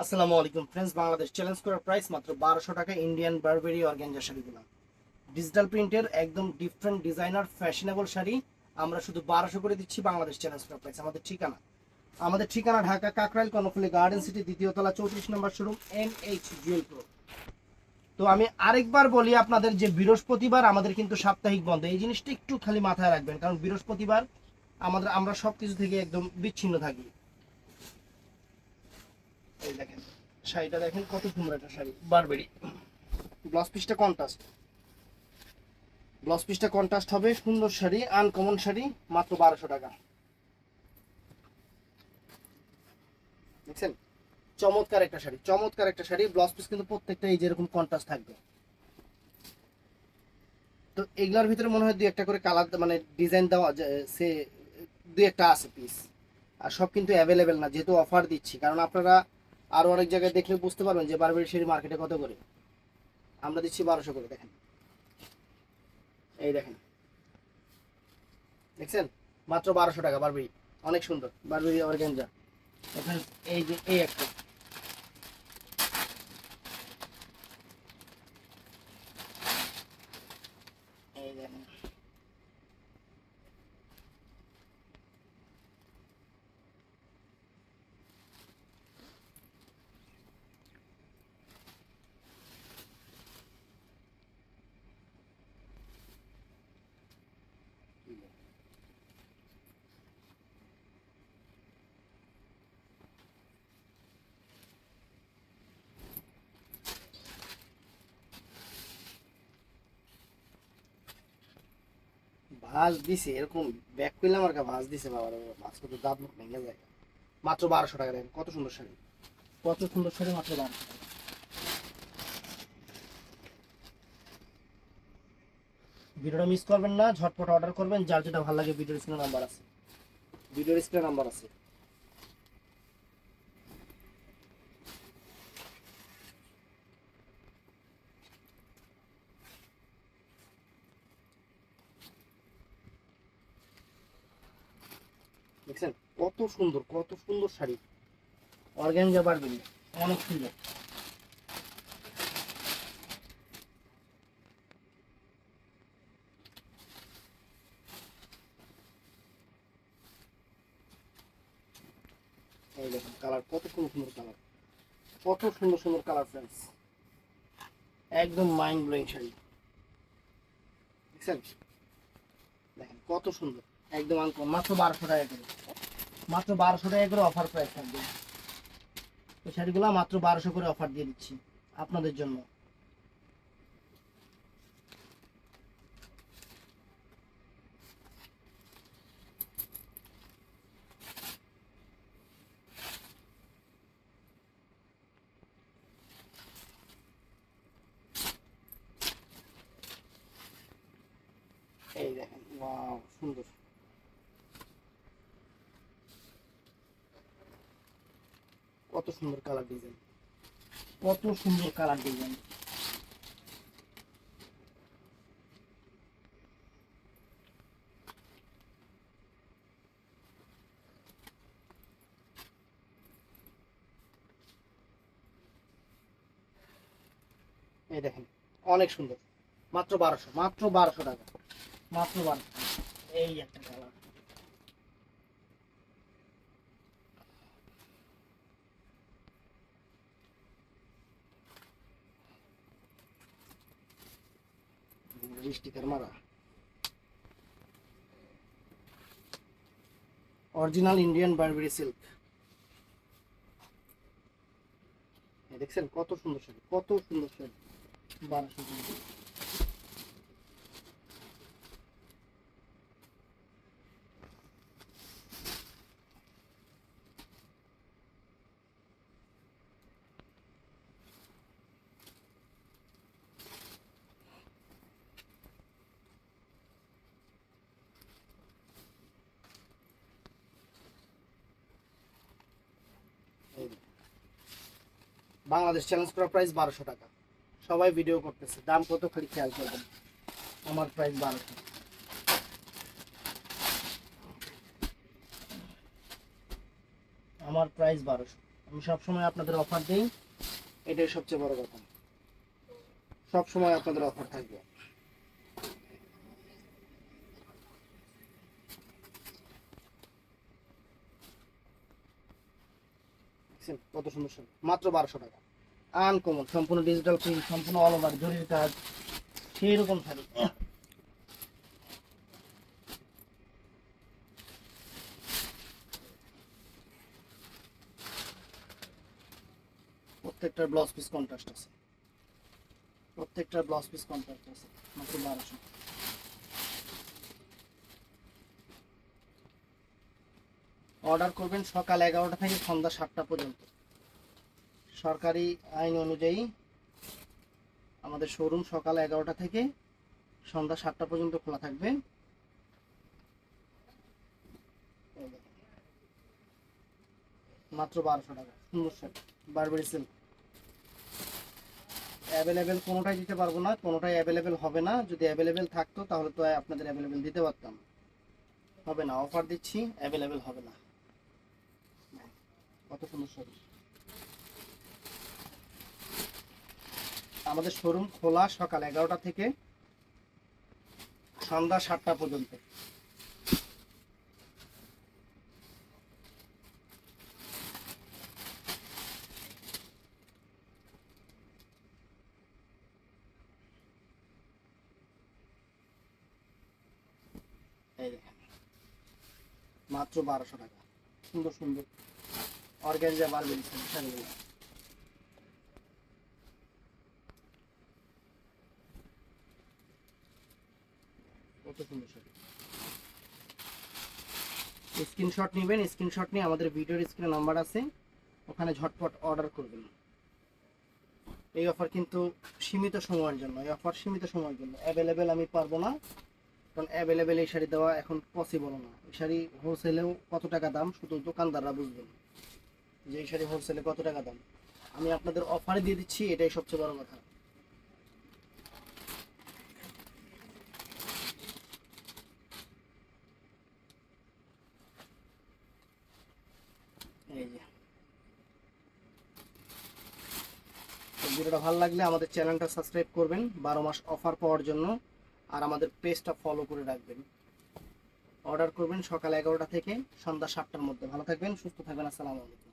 আসসালামু আলাইকুম friends, Bangladesh challenge করার প্রাইস মাত্র 1200 টাকা। ইন্ডিয়ান বারবেরি অর্গানজা শাড়িগুলো ডিজিটাল প্রিন্টের একদম ডিফারেন্ট ডিজাইনার ফ্যাশনেবল শাড়ি আমরা শুধু 1200 করে দিচ্ছি। বাংলাদেশ চ্যালেঞ্জ করার প্রাইস। আমাদের ঠিকানা ঢাকা কাকরাইল কর্ণফুলী গার্ডেন সিটি, দ্বিতীয় তলা, 34 নম্বর শোরুম, NH জুয়েল প্রো। তো আমি আরেকবার বলি আপনাদের যে বৃহস্পতিবার আমাদের কিন্তু সাপ্তাহিক বন্ধ। এই জিনিসটা একটু খালি মাথায় রাখবেন, কারণ বৃহস্পতিবার আমরা সবকিছু থেকে একদম বিচ্ছিন্ন থাকি। এই দেখেন শাড়িটা, দেখেন কত সুন্দর একটা শাড়ি, বারবেরি। ব্লাউজ পিসটা কন্ট্রাস্ট হবে, সুন্দর শাড়ি, আনকমন শাড়ি, মাত্র 1200 টাকা। দেখছেন চমৎকার একটা শাড়ি। ব্লাউজ পিস কিন্তু প্রত্যেকটা এই যেরকম কন্ট্রাস্ট থাকবে। তো এগুলোর ভিতরে মনে হয় দুই একটা করে কালার, মানে ডিজাইন দেওয়া সে দুই একটা আছে পিস। আর সব কিন্তু অ্যাভেলেবেল না, যেহেতু অফার দিচ্ছি। কারণ আপনারা আরো অনেক জায়গায় দেখলে বুঝতে পারবেন যে বারবেরি শাড়ি মার্কেটে কত করে, আমরা দিচ্ছি 1200 করে। দেখেন, এই দেখেন, দেখছেন, মাত্র 1200 টাকা বারবেরি। অনেক সুন্দর বারবেরি অর্গানজা। এখন এই যে এই একটা, এই দেখেন, ভাঁজ দিছে এরকম। ব্যাক করলাম আর ভাঁজ দিছে বাবার, ভাঁজ করতে দাঁত মুখ ভেঙে যায়। মাত্র 1200 টাকা। দেখেন কত সুন্দর শাড়ি, মাত্র 1200 টাকা। ভিডিওটা মিস করবেন না, ঝটপট অর্ডার করবেন। যার যেটা ভালো লাগে ভিডিওর স্ক্রিনে নাম্বার আছে। দেখছেন কত সুন্দর শাড়ি, অর্গানজা বারবেরি, অনেক সুন্দর। এই দেখেন কালার, কত সুন্দর কালার ফ্রেন্ডস। একদম মাইন্ড ব্লোয়িং শাড়ি। দেখছেন, দেখেন কত সুন্দর, একদম আনকমন। মাত্র 1200 টাকা করে, অফার প্রাইস থাকবে। এই শাড়িগুলো মাত্র 1200 করে অফার দিয়ে দিচ্ছি আপনাদের জন্য। এই দেখেন, ওয়াও, সুন্দর, কত সুন্দর কালার ডিজাইন, কত সুন্দর কালার ডিজাইন। এই দেখেন, অনেক সুন্দর। মাত্র 1200 টাকা, মাত্র 1200। এই একটা কালার, স্টিকার মারা, অরিজিনাল ইন্ডিয়ান বারবেরি সিল্ক। দেখছেন কত সুন্দর শাড়ি, 1200 টাকা। এই দেখেন, বাংলাদেশ চ্যালেঞ্জ করা প্রাইস 1200 টাকা। সবাই ভিডিও করতেছে, দাম কত খালি খেয়াল করবেন। আমার প্রাইস 1200, আমার প্রাইস 1200। আমি সবসময় আপনাদের অফার দিই, এটাই সবচেয়ে বড় কথা। সবসময় আপনাদের অফার থাকবে। কত সুন্দর সুন্দর, মাত্র 1200 টাকা। আনকমন, সম্পূর্ণ ডিজিটাল প্রিন্ট, সম্পূর্ণ অল ওভার জরির কাজ, সেই রকম শাড়ি। প্রত্যেকটার ব্লাউজ পিস কন্ট্রাস্ট আছে, প্রত্যেকটার ব্লাউজ পিস কন্ট্রাস্ট আছে, মাত্র 1200। অর্ডার করবেন সকাল 11টা থেকে সন্ধ্যা 7টা পর্যন্ত। সরকারি আইন অনুযায়ী আমাদের শোরুম সকাল 11টা থেকে সন্ধ্যা 7টা পর্যন্ত খোলা থাকবে। মাত্র 1200 টাকা, সুন্দর শাড়ি, বারবেরি সিল্ক। অ্যাভেলেবেল কোনোটাই দিতে পারবো না, কোনোটাই অ্যাভেলেবেল হবে না। যদি অ্যাভেলেবেল থাকতো তাহলে তো আপনাদের অ্যাভেলেবেল দিতে পারতাম। হবে না, অফার দিচ্ছি, অ্যাভেলেবেল হবে না। কত সুন্দর শাড়ি। আমাদের শোরুম খোলা সকাল 11টা থেকে সন্ধ্যা 7টা পর্যন্ত। এই দেখেন, মাত্র 1200 টাকা, সুন্দর সুন্দর অর্গানজা বারবেরি শাড়িগুলো। কত সুন্দর শাড়ি। স্ক্রিনশট নেবেন, স্ক্রিনশট নিয়ে আমাদের ভিডিওর স্ক্রিনে নাম্বার আছে, ওখানে ঝটপট অর্ডার করবেন। এই অফার কিন্তু সীমিত সময়ের জন্য, এই অফার সীমিত সময়ের জন্য। অ্যাভেলেবেল আমি পারবো না, কারণ অ্যাভেলেবেল এই শাড়ি দেওয়া এখন পসিবল না। এই শাড়ি হোলসেলেও কত টাকা দাম শুধু দোকানদাররা বুঝবেন, যে এই শাড়ি হোলসেলে কত টাকা দাম। আমি আপনাদের অফারে দিয়ে দিচ্ছি, এটাই সবচেয়ে বড় কথা। এই যে, ভিডিওটা ভালো লাগলে আমাদের চ্যানেলটা সাবস্ক্রাইব করবেন 12 মাস অফার পাওয়ার জন্য, আর আমাদের পেজটা ফলো করে রাখবেন। অর্ডার করবেন সকাল 11টা থেকে সন্ধ্যা 7টার মধ্যে। ভালো থাকবেন, সুস্থ থাকবেন, আসসালামু আলাইকুম।